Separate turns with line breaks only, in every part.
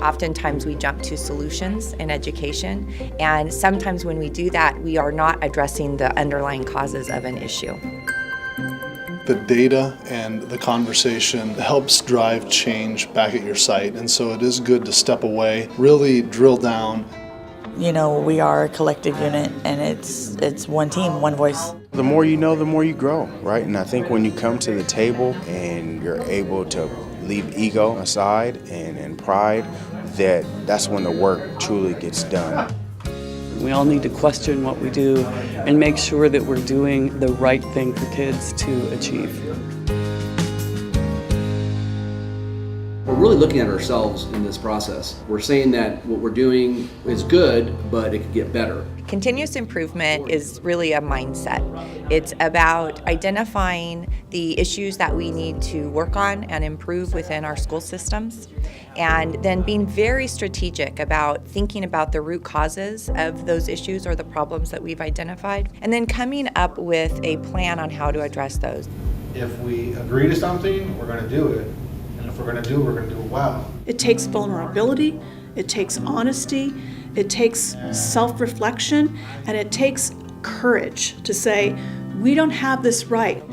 Oftentimes we jump to solutions in education, and sometimes when we do that, we are not addressing the underlying causes of an issue.
The data and the conversation helps drive change back at your site, and so it is good to step away, really drill down.
You know, we are a collective unit, and it's one team, one voice.
The more you know, the more you grow, right? And I think when you come to the table and you're able to leave ego aside and pride, that's when the work truly gets done.
We all need to question what we do and make sure that we're doing the right thing for kids to achieve.
We're really looking at ourselves in this process. We're saying that what we're doing is good, but it could get better.
Continuous improvement is really a mindset. It's about identifying the issues that we need to work on and improve within our school systems, and then being very strategic about thinking about the root causes of those issues or the problems that we've identified, and then coming up with a plan on how to address those.
If we agree to something, we're going to do it. And if we're going to do it, we're going to do it well.
It takes vulnerability, it takes honesty, it takes self-reflection, and it takes courage to say, we don't have this right.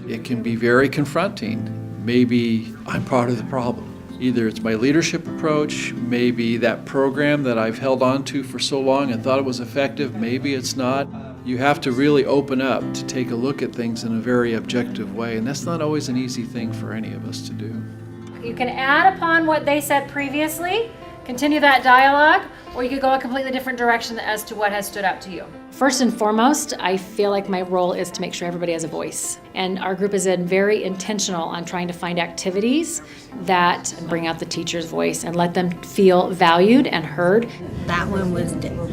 It can be very confronting. Maybe I'm part of the problem. Either it's my leadership approach, maybe that program that I've held on to for so long and thought it was effective, maybe it's not. You have to really open up to take a look at things in a very objective way, and that's not always an easy thing for any of us to do.
You can add upon what they said previously, continue that dialogue, or you could go a completely different direction as to what has stood out to you. First and foremost, I feel like my role is to make sure everybody has a voice. And our group is very intentional on trying to find activities that bring out the teacher's voice and let them feel valued and heard.
That one was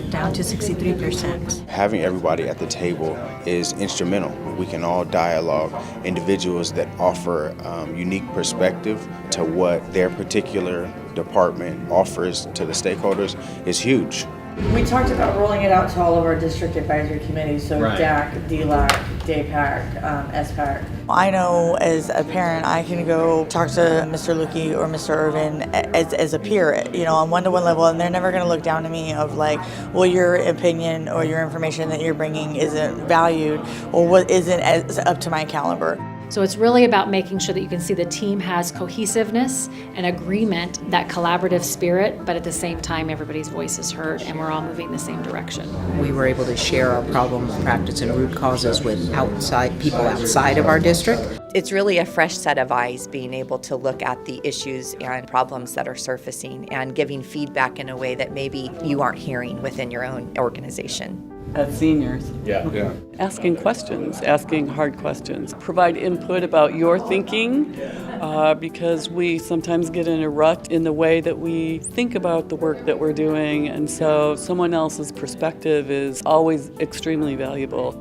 down to 63%.
Having everybody at the table is instrumental. We can all dialogue. Individuals that offer unique perspective to what their particular department offers to the stakeholders is huge.
We talked about rolling it out to all of our district advisory committees, so
Right.
DAC, DLAC, DAPAC, SPAC. I know as a parent, I can go talk to Mr. Lukey or Mr. Irvin as a peer, you know, on one-to-one level, and they're never going to look down at me of like, well, your opinion or your information that you're bringing isn't valued or what isn't as up to my caliber.
So it's really about making sure that you can see the team has cohesiveness and agreement, that collaborative spirit, but at the same time everybody's voice is heard and we're all moving the same direction.
We were able to share our problem, practice, and root causes with people outside of our district.
It's really a fresh set of eyes being able to look at the issues and problems that are surfacing and giving feedback in a way that maybe you aren't hearing within your own organization.
As seniors,
Yeah.
asking questions, asking hard questions, provide input about your thinking, because we sometimes get in a rut in the way that we think about the work that we're doing, and so someone else's perspective is always extremely valuable.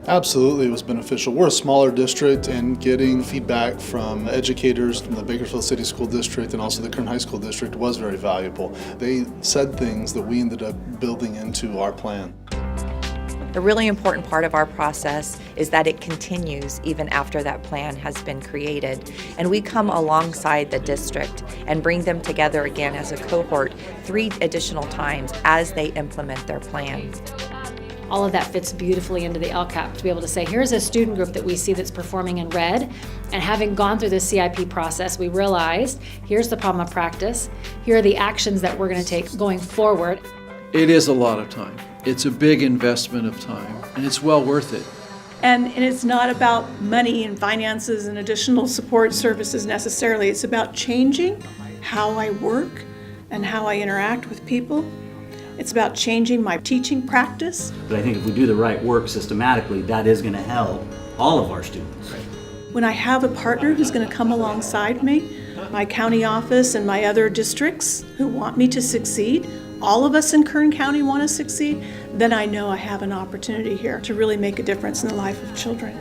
Absolutely, it was beneficial. We're a smaller district, and getting feedback from educators from the Bakersfield City School District and also the Kern High School District was very valuable. They said things that we ended up building into our plan.
The really important part of our process is that it continues even after that plan has been created. And we come alongside the district and bring them together again as a cohort 3 additional times as they implement their plans.
All of that fits beautifully into the LCAP to be able to say, here's a student group that we see that's performing in red, and having gone through the CIP process, we realized, here's the problem of practice, here are the actions that we're going to take going forward.
It is a lot of time. It's a big investment of time, and it's well worth it.
And it's not about money and finances and additional support services necessarily. It's about changing how I work and how I interact with people. It's about changing my teaching practice.
But I think if we do the right work systematically, that is going to help all of our students.
When I have a partner who's going to come alongside me, my county office and my other districts who want me to succeed, all of us in Kern County want to succeed, then I know I have an opportunity here to really make a difference in the life of children.